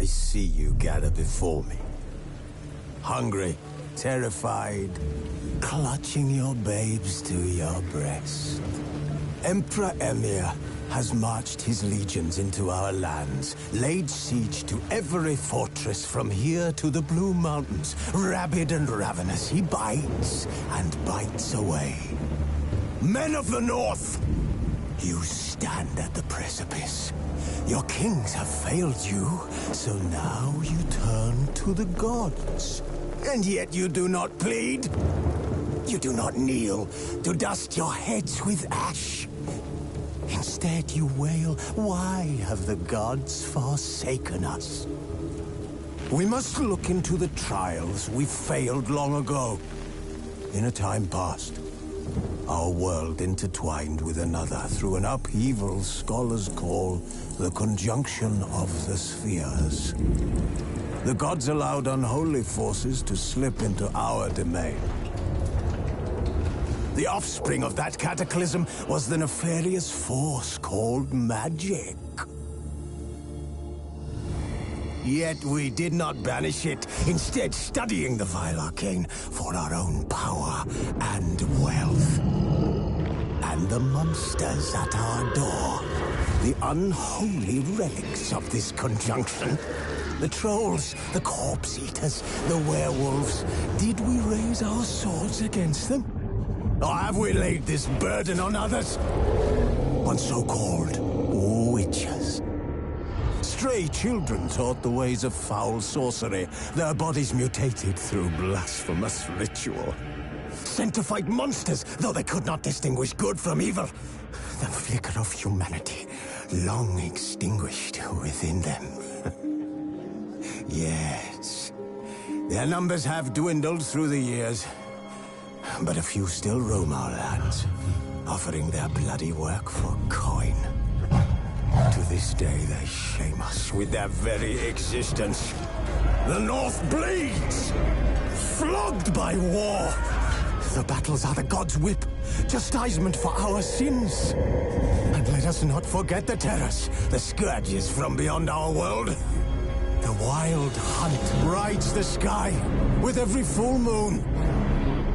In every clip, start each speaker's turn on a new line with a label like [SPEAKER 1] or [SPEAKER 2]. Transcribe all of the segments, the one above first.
[SPEAKER 1] I see you gather before me. Hungry, terrified, clutching your babes to your breast. Emperor Emir has marched his legions into our lands, laid siege to every fortress from here to the Blue Mountains. Rabid and ravenous, he bites and bites away. Men of the North, you stand at the precipice. Your kings have failed you, so now you turn to the gods. And yet you do not plead. You do not kneel to dust your heads with ash. Instead you wail, why have the gods forsaken us? We must look into the trials we failed long ago. In a time past, our world intertwined with another through an upheaval scholars call the conjunction of the spheres. The gods allowed unholy forces to slip into our domain. The offspring of that cataclysm was the nefarious force called magic. Yet we did not banish it, instead studying the vile arcane for our own power and wealth. And the monsters at our door, the unholy relics of this conjunction. The trolls, the corpse-eaters, the werewolves. Did we raise our swords against them? Or have we laid this burden on others? On so-called witches. Stray children taught the ways of foul sorcery, their bodies mutated through blasphemous ritual. Sent to fight monsters, though they could not distinguish good from evil. The flicker of humanity, long extinguished within them. Yes, their numbers have dwindled through the years, but a few still roam our lands, offering their bloody work for coin. To this day, they shame us with their very existence. The North bleeds, flogged by war. The battles are the gods' whip, chastisement for our sins. And let us not forget the terrors, the scourges from beyond our world. The wild hunt rides the sky with every full moon.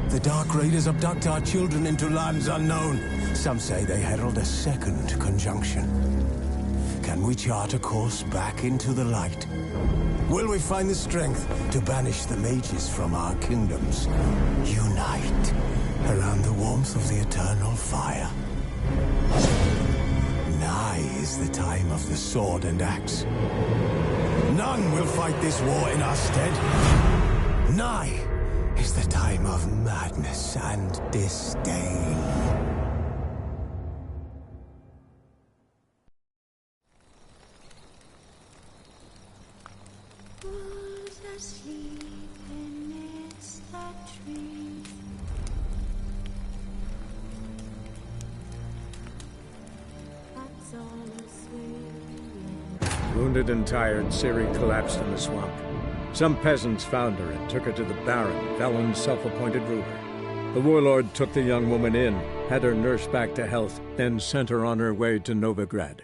[SPEAKER 1] The Dark Raiders abduct our children into lands unknown. Some say they herald a second conjunction. Can we chart a course back into the light? Will we find the strength to banish the mages from our kingdoms? Unite around the warmth of the eternal fire. Nigh is the time of the sword and axe. None will fight this war in our stead. Nigh is the time of madness and disdain.
[SPEAKER 2] Who's asleep amidst the trees? That's all asleep.
[SPEAKER 3] Wounded and tired, Ciri collapsed in the swamp. Some peasants found her and took her to the Baron, Velen's self-appointed ruler. The warlord took the young woman in, had her nursed back to health, then sent her on her way to Novigrad.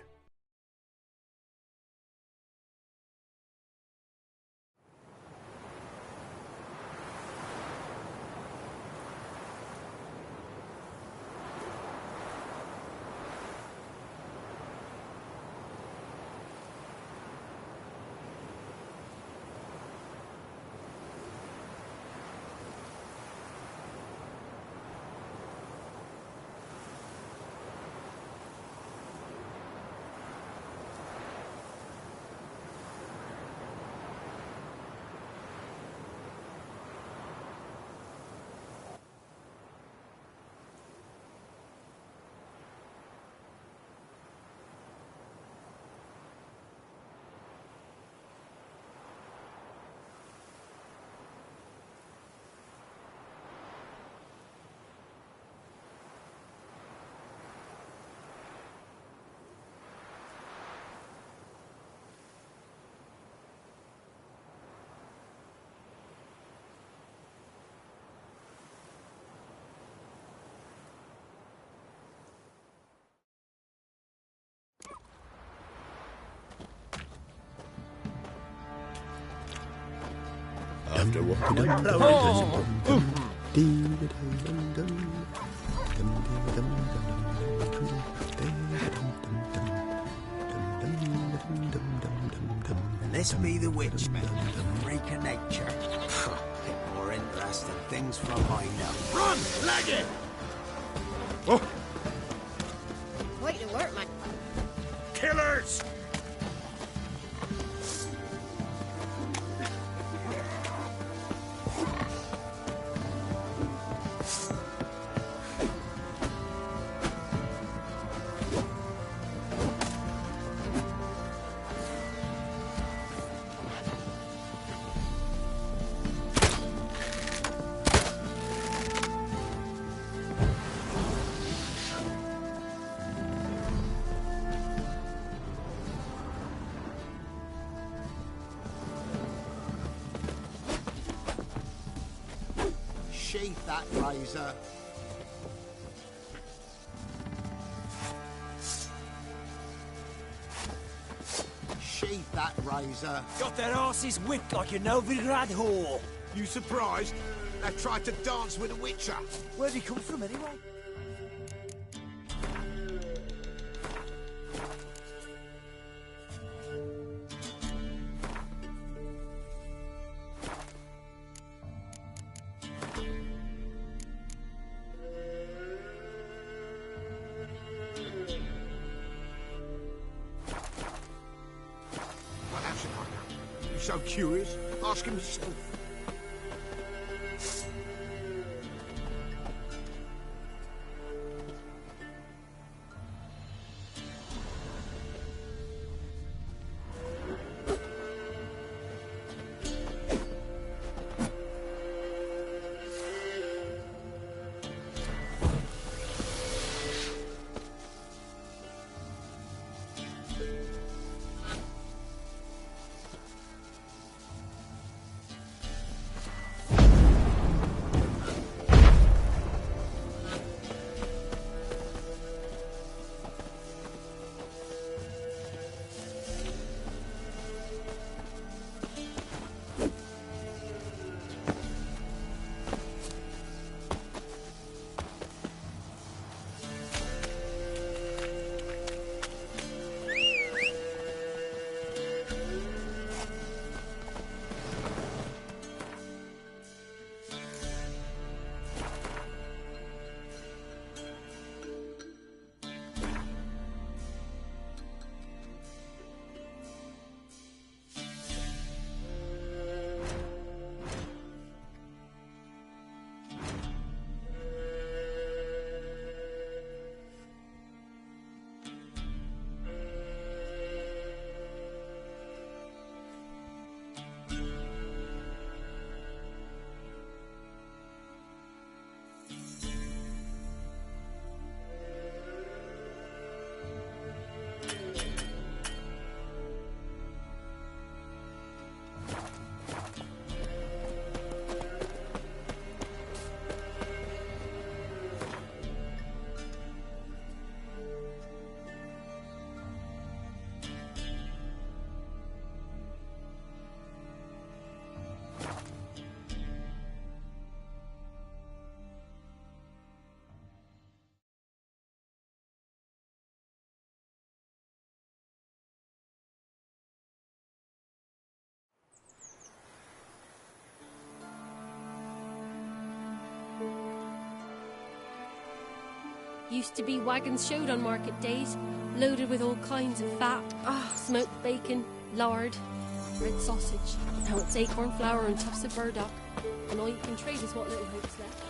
[SPEAKER 4] after what my pony does.
[SPEAKER 1] This be the witch, man. Freak of nature. Bit more interesting things from I know.
[SPEAKER 4] Run, leggy!
[SPEAKER 2] Wait to work, man.
[SPEAKER 4] Killers!
[SPEAKER 1] Sheath that razor. Sheath that razor.
[SPEAKER 5] Got their asses whipped like a Novigrad whore.
[SPEAKER 4] You surprised? They tried to dance with a witcher.
[SPEAKER 5] Where'd he come from anyway?
[SPEAKER 4] What else should I know? You so curious? Ask him yourself.
[SPEAKER 6] Used to be wagons showed on market days, loaded with all kinds of fat, smoked bacon, lard, red sausage. Now it's acorn flour and tufts of burdock, and all you can trade is what little hope's left.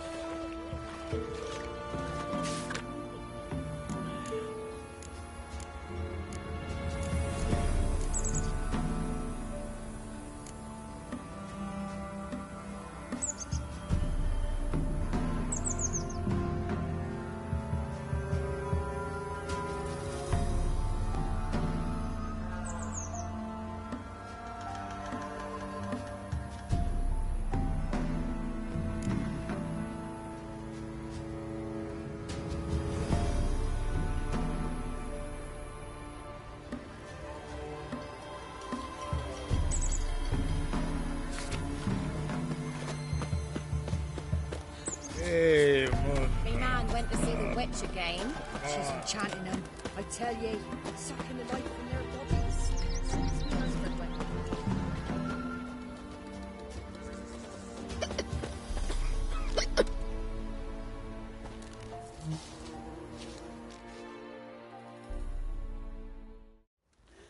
[SPEAKER 7] Hey, man.
[SPEAKER 2] Me man went to see the witch again.
[SPEAKER 8] She's enchanting them. I tell ye, sucking the life from their bodies. Since me husband went.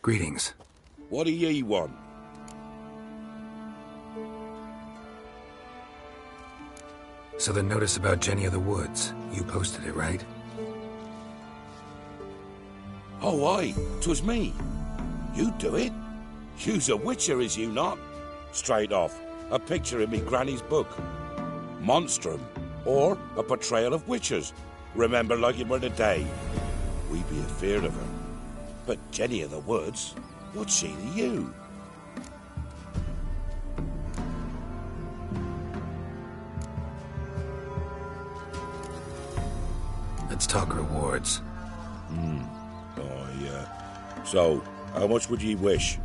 [SPEAKER 9] Greetings.
[SPEAKER 7] What do ye want?
[SPEAKER 9] So the notice about Jenny of the Woods, you posted it, right?
[SPEAKER 7] Oh, aye, 'twas me. You do it? You's a witcher, is you not? Straight off, a picture in me granny's book. Monstrum, or a portrayal of witchers. Remember like it were the day. We be afeard of her. But Jenny of the Woods, what's she to you?
[SPEAKER 9] Let's talk rewards.
[SPEAKER 7] Oh, yeah. So, how much would ye wish?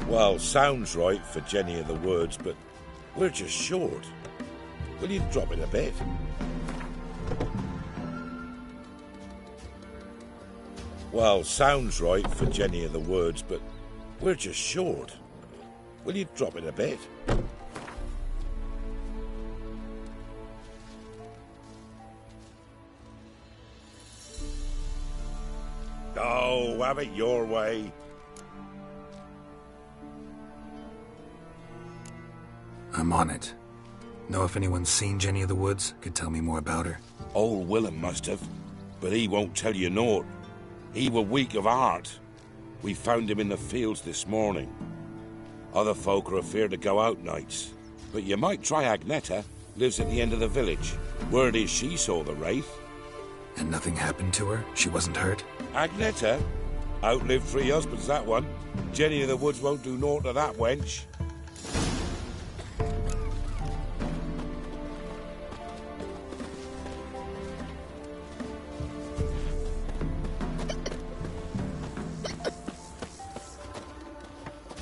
[SPEAKER 7] Well, sounds right for Jenny of the Woods, but we're just short. Will you drop it a bit? Well, sounds right for Jenny of the Woods, but we're just short. Will you drop it a bit? Oh, have it your way.
[SPEAKER 9] I'm on it. Know if anyone's seen Jenny of the Woods? Could tell me more about her?
[SPEAKER 7] Old Willem must have, but he won't tell you naught. He were weak of heart. We found him in the fields this morning. Other folk are afeard to go out nights. But you might try Agneta, lives at the end of the village. Word is she saw the wraith.
[SPEAKER 9] And nothing happened to her? She wasn't hurt?
[SPEAKER 7] Agneta? Outlived 3 husbands, that one. Jenny of the Woods won't do naught to that wench.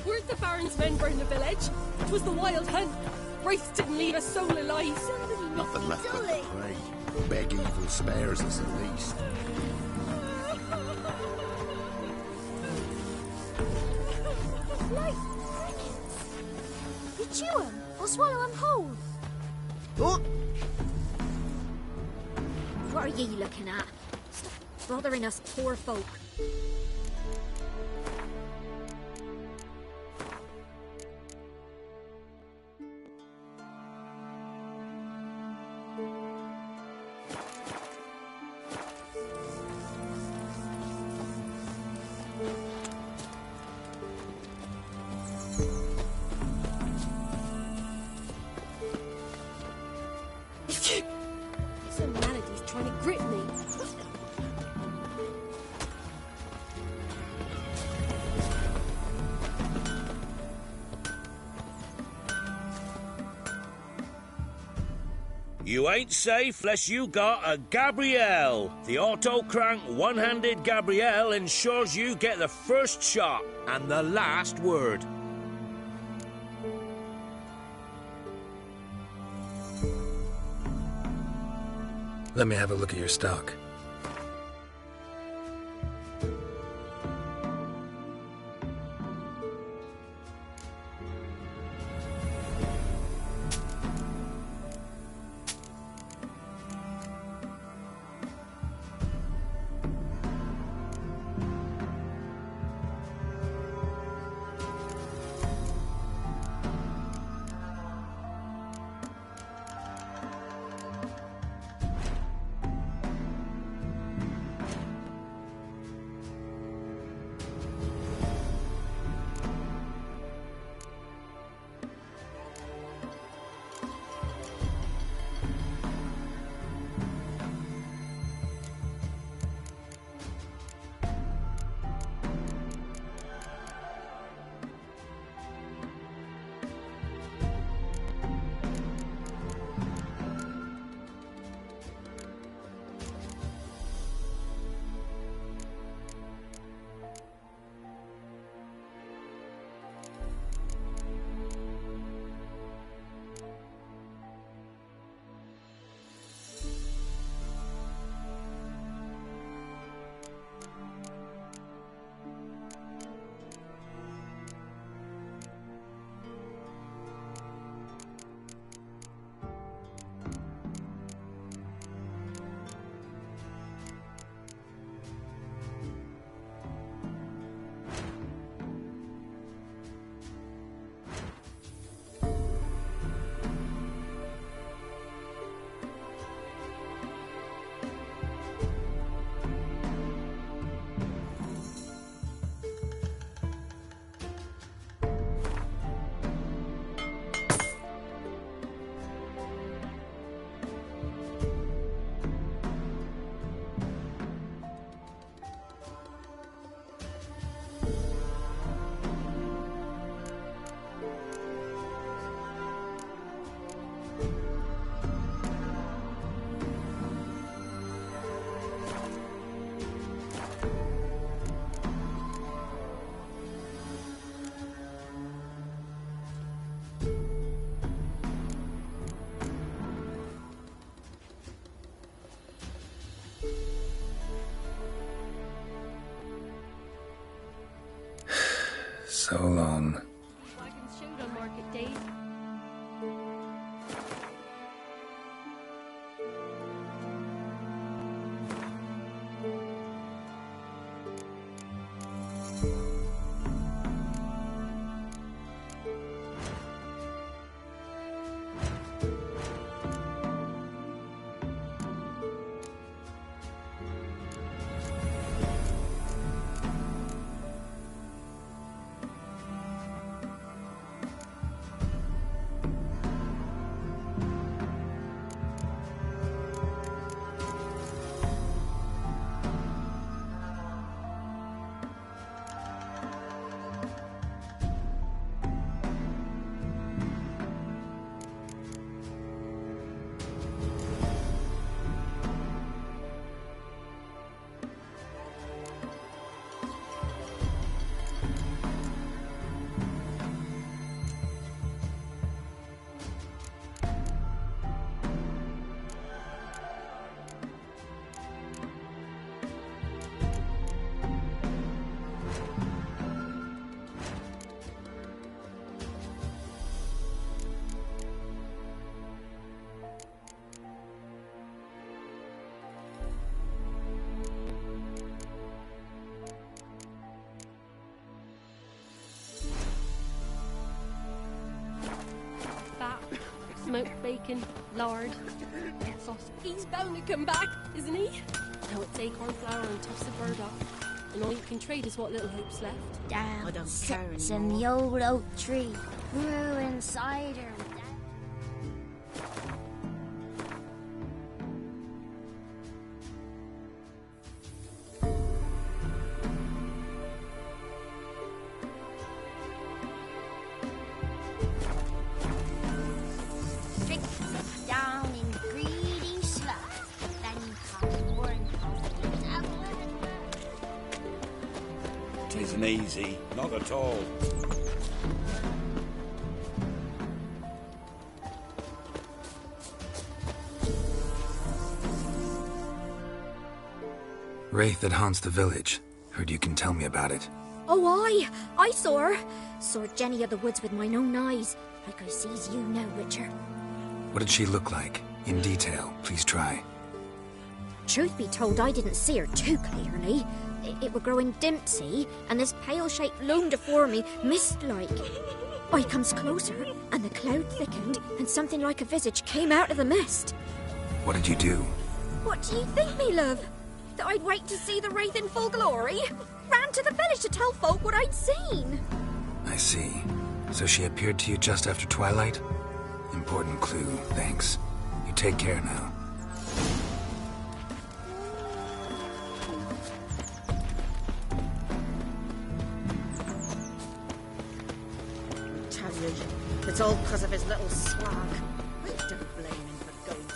[SPEAKER 6] Where'd the Baron's men burn the village? It was the wild hunt. Wraith didn't leave a soul alive.
[SPEAKER 4] Nothing left but to pray. Beg evil spares us at least.
[SPEAKER 8] Life! You chew 'em or swallow 'em whole.
[SPEAKER 4] What?
[SPEAKER 8] What are ye looking at? Stop bothering us poor folk.
[SPEAKER 6] Some manatee's trying to grip me.
[SPEAKER 10] You ain't safe less you got a Gabrielle. The auto-crank one-handed Gabrielle ensures you get the first shot and the last word.
[SPEAKER 9] Let me have a look at your stock. so long.
[SPEAKER 6] Wagons showed on market days. Smoked bacon, lard, sausage. He's bound to come back, isn't he? Now it's acorn flour and tufts of burdock. And all you can trade is what little hope's left.
[SPEAKER 11] Down
[SPEAKER 8] I don't
[SPEAKER 11] sits
[SPEAKER 8] care
[SPEAKER 11] in the old oak tree, brewing cider. Down in greedy slugs, then comes warm.
[SPEAKER 7] Tisn't easy, not at all.
[SPEAKER 9] Wraith that haunts the village. Heard you can tell me about it.
[SPEAKER 11] Oh, I saw her. Saw Jenny of the woods with mine own eyes, like I sees you now, Witcher.
[SPEAKER 9] What did she look like? In detail, please try.
[SPEAKER 11] Truth be told, I didn't see her too clearly. It were growing dim, see, and this pale shape loomed afore me, mist-like. I comes closer, and the cloud thickened, and something like a visage came out of the mist.
[SPEAKER 9] What did you do?
[SPEAKER 11] What do you think, me love? That I'd wait to see the wraith in full glory? Ran to the village to tell folk what I'd seen.
[SPEAKER 9] I see. So she appeared to you just after twilight? Important clue, thanks. You take care now.
[SPEAKER 8] Tell you, it's all because of his little swag. I don't blame him for going to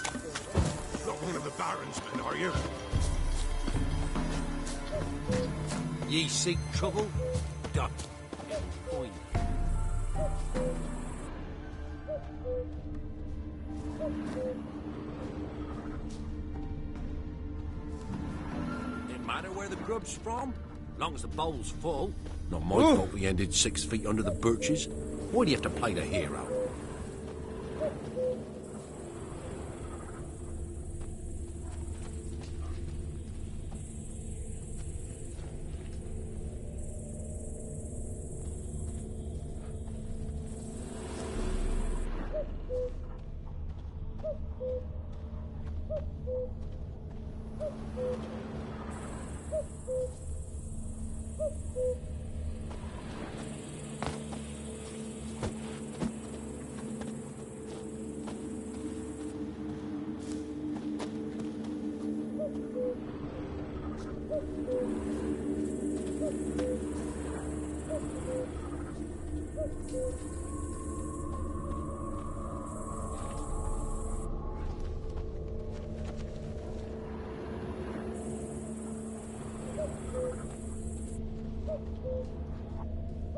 [SPEAKER 8] war.
[SPEAKER 4] Not one of the Baron's men, are you?
[SPEAKER 5] Ye seek trouble? Done. Point. Didn't matter where the grub's from, long as the bowl's full. Not my fault we ended 6 feet under the birches. Why do you have to play the hero?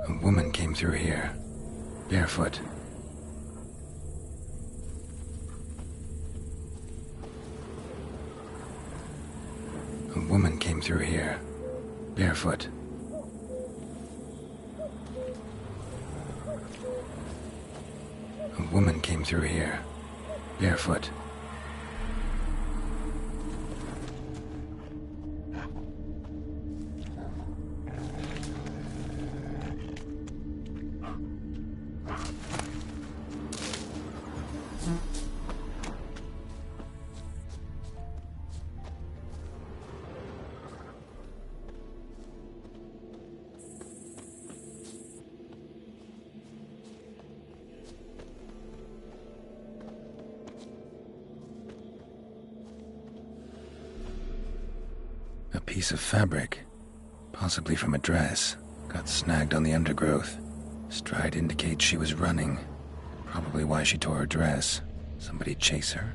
[SPEAKER 9] A woman came through here, barefoot. A woman came through here, barefoot. A woman came through here, barefoot. A piece of fabric, possibly from a dress, got snagged on the undergrowth. Stride indicates she was running. Probably why she tore her dress. Somebody chase her?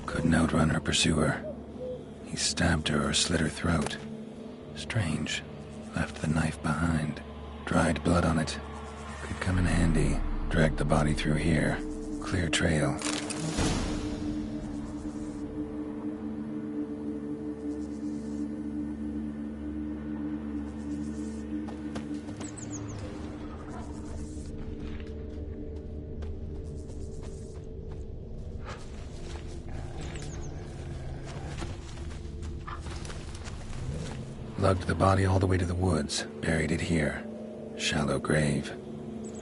[SPEAKER 9] Couldn't outrun her pursuer. He stabbed her or slit her throat. Strange. Left the knife behind. Dried blood on it. Could come in handy. Dragged the body through here. Clear trail. Lugged the body all the way to the woods, buried it here. Shallow grave.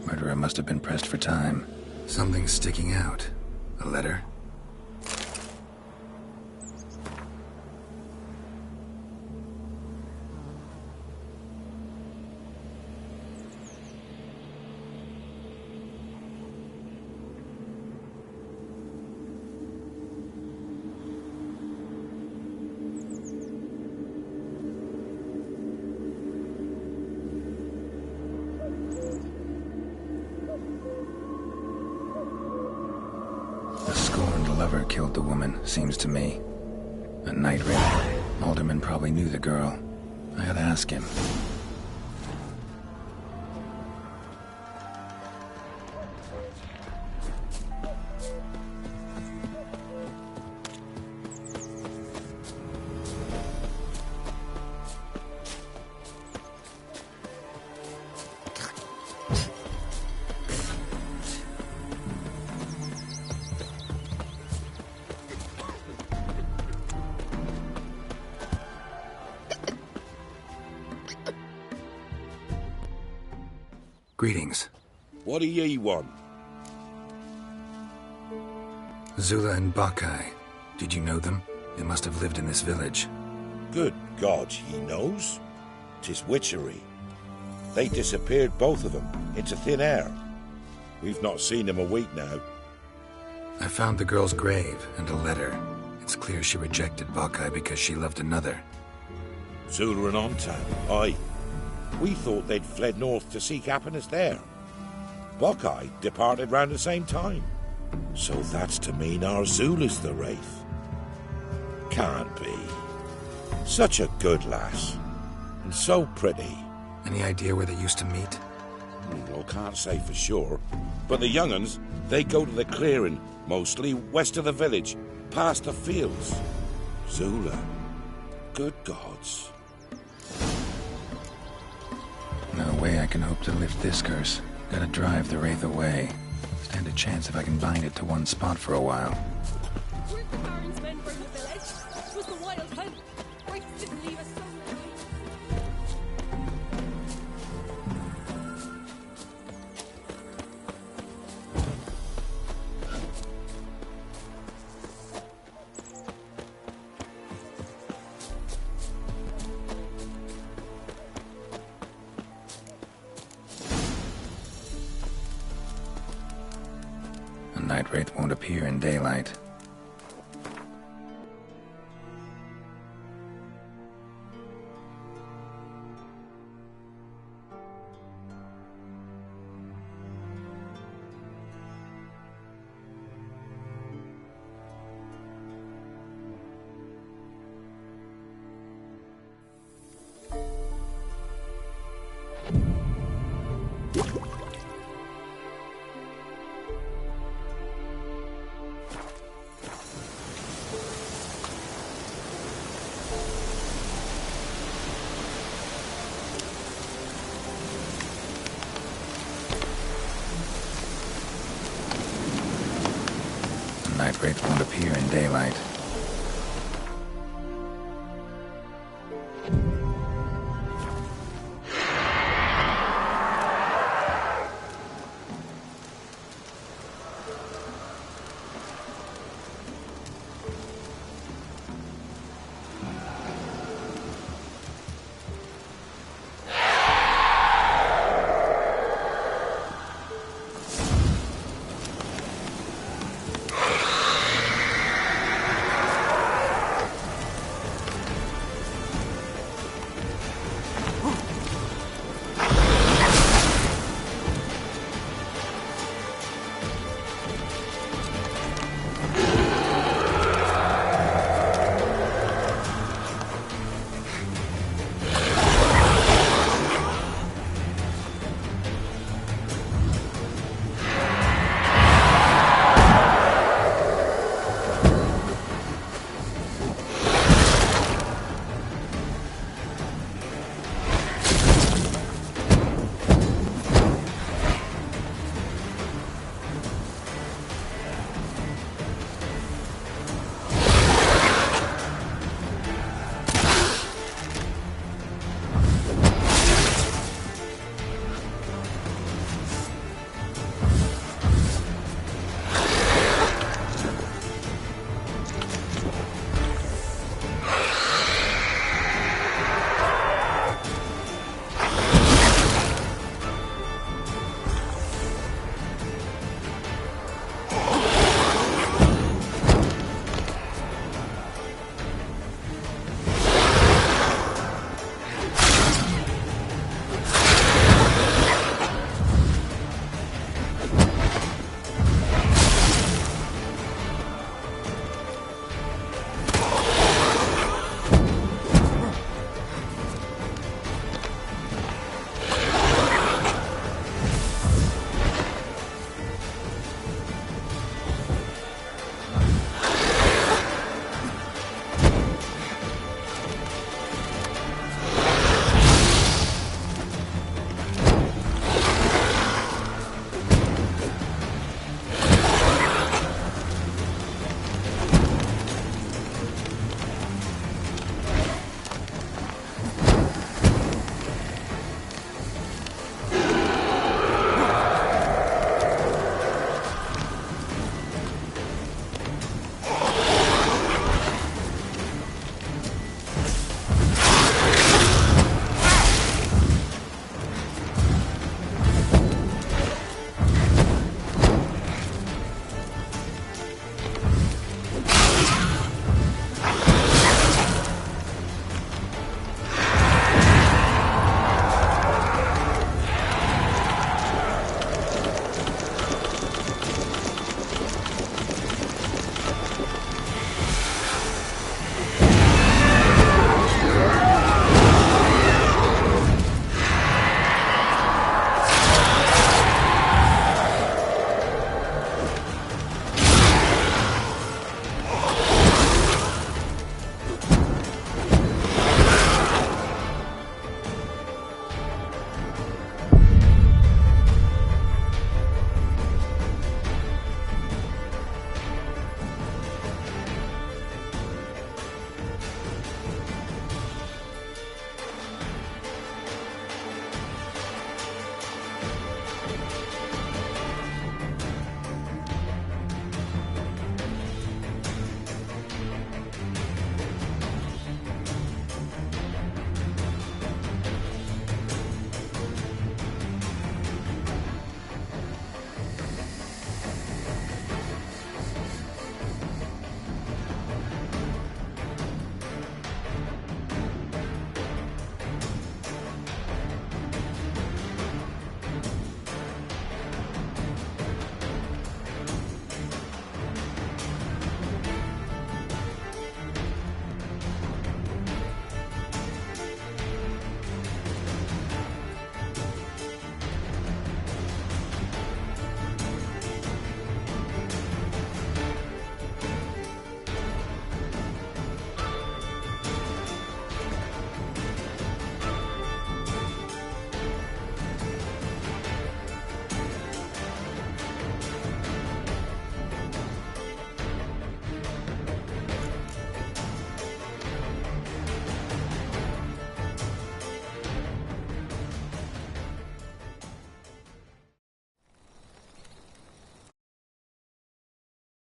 [SPEAKER 9] Murderer must have been pressed for time. Something's sticking out. A letter? Lover killed the woman, seems to me. A night raid. Alderman probably knew the girl. I ought to ask him. Greetings.
[SPEAKER 7] What do ye want?
[SPEAKER 9] Zula and Bakai. Did you know them? They must have lived in this village.
[SPEAKER 7] Good God, he knows. 'Tis witchery. They disappeared, both of them, into thin air. We've not seen them a week now.
[SPEAKER 9] I found the girl's grave and a letter. It's clear she rejected Bakai because she loved another.
[SPEAKER 7] Zula and Ontan, aye. We thought they'd fled north to seek happiness there. Bakai departed round the same time. So that's to mean our Zula's the wraith. Can't be. Such a good lass. And so pretty.
[SPEAKER 9] Any idea where they used to meet?
[SPEAKER 7] Well, can't say for sure. But the young'uns, they go to the clearing, mostly west of the village, past the fields. Zula. Good gods.
[SPEAKER 9] No way I can hope to lift this curse. Gotta drive the wraith away. Stand a chance if I can bind it to one spot for a while.
[SPEAKER 6] Weren't the Baron's men from the village? It was the wild hunt. Wraiths didn't leave us so lonely.
[SPEAKER 9] A night wraith won't appear in daylight. in daylight.